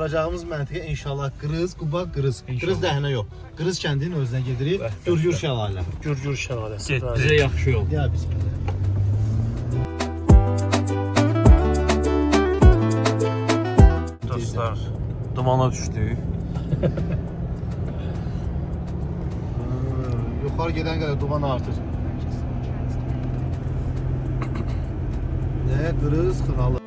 varacağımız məntiqə inşallah Qırız, Quba, Qırız. Qırız dəhnə yox. Qırız kəndinin özünə gedirik. Gürgür şəlalə. Gürgür şəlaləsi. Get, bizə yaxşı yol. Ya bismillah. Dostlar, dumana düşdük. Yuxarı gedən qədər duman artır. Nə? Qırız, Xınalı.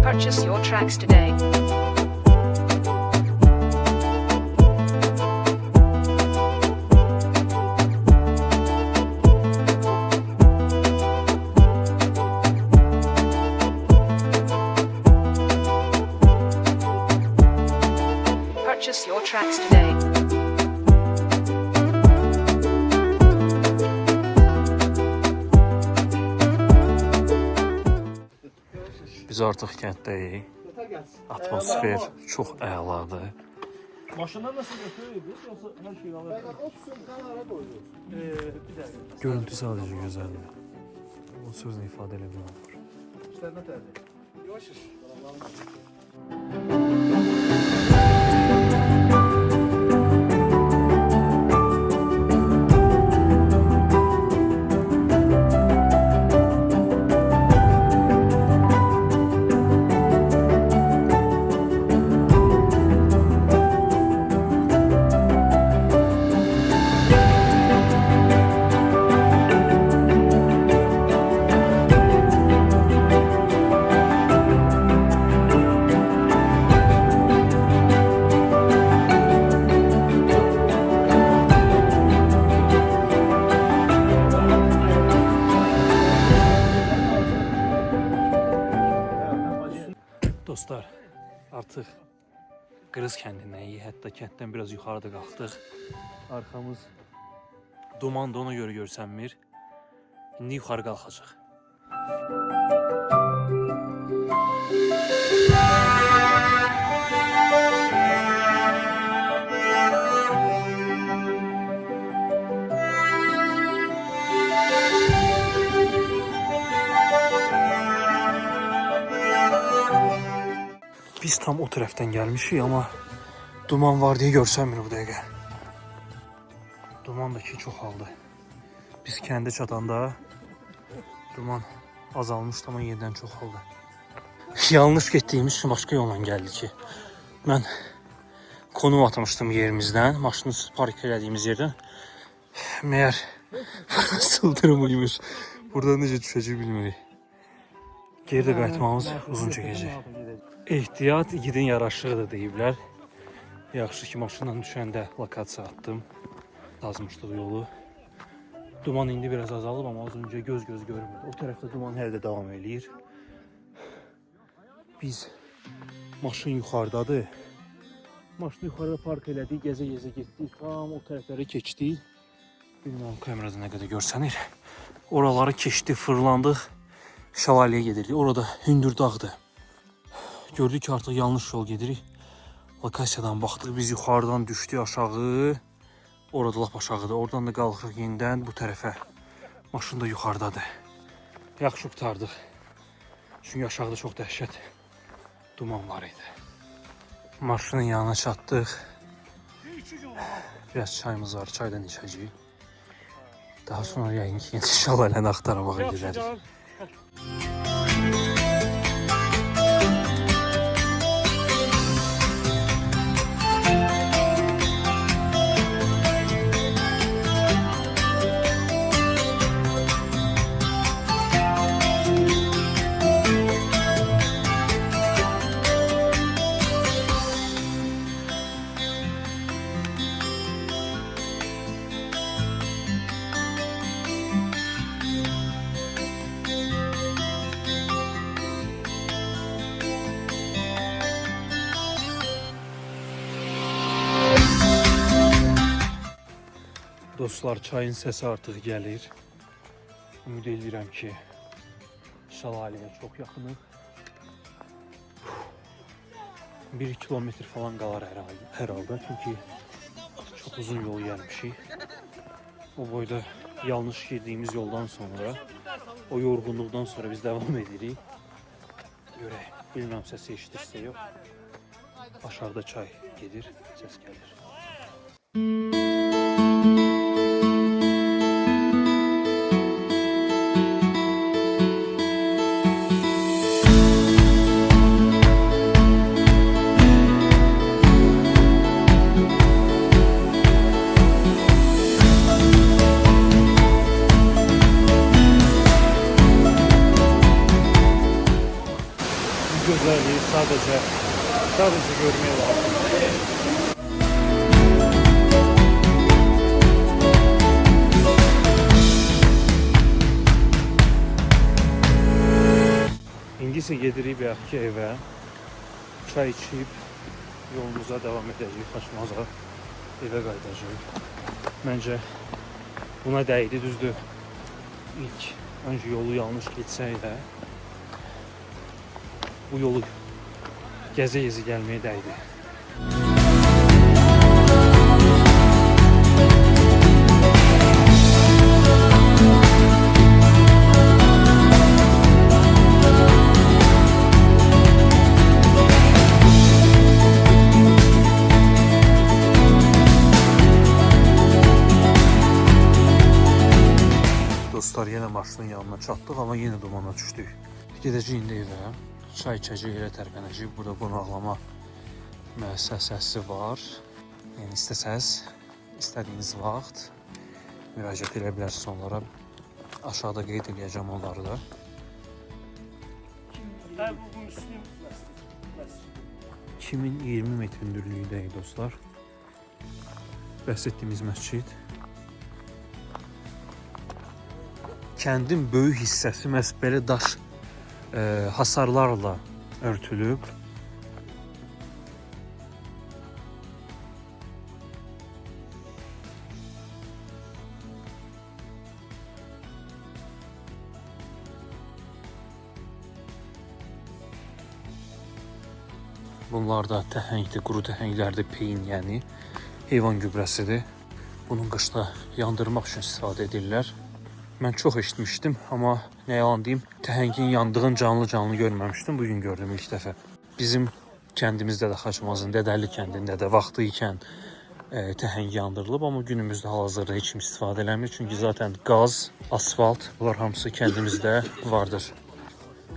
Purchase your tracks today. Purchase your tracks today. Biz artıq kənddəyik. Atmosfer çox əladır. Maşından nasıl götürüyoruz yoksa her şeyi alır? Bir dakika. Görüntü sadəcə gözəldir. O sözlə ifadə eləmək olur. İşlər nə tərdir? Yavaş. Dostlar, artıq Qırız kəndindəyik. Hətta kənddən biraz yuxarıda qalxdıq. Arxamız dumandır, ona görə görsənmir. İndi yuxarı qalxacaq. Biz tam o tərəfdən gəlmişik, amma duman var deyə görsənmir bu dəqiqə. Duman da ki çoxaldı. Biz kəndə çatanda duman azalmışdı, amma yenidən çoxaldı. Yanlış getdiyimiz üçün başqa yolla gəldi ki. Mən konum atmışdım yerimizdən, maşını park elədiyimiz yerdən. Məyər sıldırımıymış. Buradan necə düşəcək bilmirik. Geridə qayıtmamız uzun çəkəcək. Ehtiyat igidin yaraşığıdır deyiblər. Yaxşı ki, maşından düşəndə lokasiya atdım. Azmışdıq yolu. Duman indi biraz azalıb, amma az öncə göz görmürdü. O tərəfdə duman hələ də davam eləyir. Biz maşın yuxarıdadır. Maşını yuxarıda park elədik, gəzə-gəzə getdik. Tam o tərəfləri keçdik. Bilmirəm kamerada nə qədər görsənir. Oraları keçdik, fırlandıq. Şəlaləyə gedirdik. Orada hündür dağdır. Gördük ki, artıq yanlış yol gedirik. Lokasiyadan baxdıq, biz yuxarıdan düşdük aşağı. Orada lap aşağıdır. Oradan da qalxırıq yenidən bu tərəfə. Maşın da yuxarıdadır. Yaxşı qurtardıq. Çünki aşağıda çox dəhşət duman var idi. Maşının yanına çatdıq. Biraz çayımız var, çaydan içəcəyik. Daha sonra yəqin ki, şəlaləni axtarmağa gedərik. Dostlar, çayın səsi artıq gəlir. Ümid edirəm ki, şəlaləyə çox yaxınıq. 1 kilometre falan qalar herhalde. Çünkü çok uzun yol gelmişik. O boyda yanlış girdiğimiz yoldan sonra, o yorgunluktan sonra biz devam edirik. Görək, bilmirəm səsi eşidirsə yox. Aşağıda çay gedir, səs gəlir. Güzelliği sadece görmeye lazım. İndi isə gedirik ki evə, çay içib yolumuza devam edəcəyik, Xaçmaza evə qayıdacağıq. Məncə buna dəydi, düzdür. İlk öncə yolu yanlış getsək də bu yolu gəzə-gəzə gəlməyə dəydi. Dostlar, yenə maşının yanına çatdıq, amma yenə dumana düşdük. Gedəcəyik indi evə. Çay içəcək, yerə tərpənəcək. Burada qonaqlama müəssisəsi var. Yəni istəsəz, istədiyiniz vaxt müraciət edə bilərsiniz onlara. Aşağıda qeyd edəcəm onları da. Bu Müslüm məscidi. 2020 metr hündürlüyündəyik dostlar. Bəhs etdiyimiz məscid. Kəndin böyük hissəsi məhz belə daş hasarlarla örtülüb. Bunlar da təhəngdir, quru təhənglərdir, peyin, yəni heyvan gübrəsidir. Bunun qışda yandırmaq üçün istifadə edirlər. Mən çox eşitmişdim, amma nə yalan deyim, təhəngin yandığını canlı görməmişdim. Bugün gördüm ilk dəfə. Bizim kəndimizdə də, Xaçmazın Dədəli kəndində də vaxtı ikən təhəng yandırılıb, amma günümüzdə hal-hazırda heç kim istifadə eləmir. Çünki zaten qaz, asfalt, bunlar hamısı kəndimizdə vardır.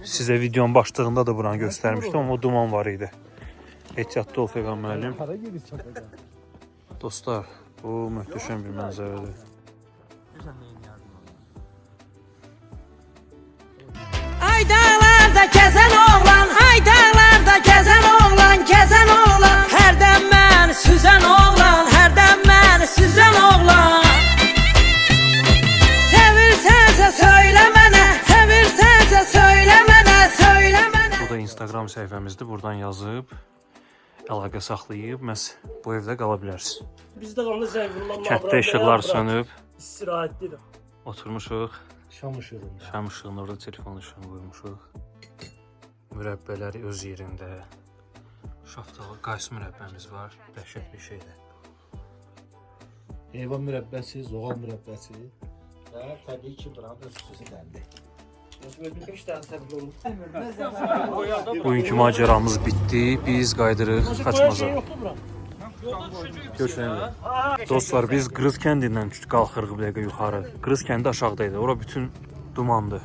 Sizə videonun başlığında da buranı göstərmişdim, amma duman var idi. Ehtiyatlı ol Fəqan müəllim. Dostlar, bu möhtəşəm bir mənzərədir. Ay dağlarda gəzən oğlan, ay dağlarda gəzən oğlan, gəzən oğlan. Hərdən mən süzən oğlan, hərdən mən süzən oğlan. Sevirsənsə söylə mənə, sevirsənsə söylə mənə, söylə mənə. Bu da Instagram səhifəmizdir. Buradan yazıb, əlaqə saxlayıb, məhz bu evdə qala bilərsiniz. Bizdə qalanda zəng vurulan Kənddə işıqlar sönüb, istirahətlidir. oturmuşuq. Şam ışığında. Şam ışığında orada telefon ışığını qoymuşuq. Mürəbbələri öz yerində. Şaftalı qays mürəbbəmiz var. Dəhşət bir şeydir. Heyvan mürəbbəsi, zoğal mürəbbəsi və təbii ki, buranın da xüsusi qəndi. Bugünkü macəramız bitdi. Biz qaydırıq Xaçmaza. Görüşürüz. Dostlar, biz Qırız kəndindən qalxırıq bir dəqiqə yuxarı. Qırız kəndi aşağıdaydı. Ora bütün dumandı.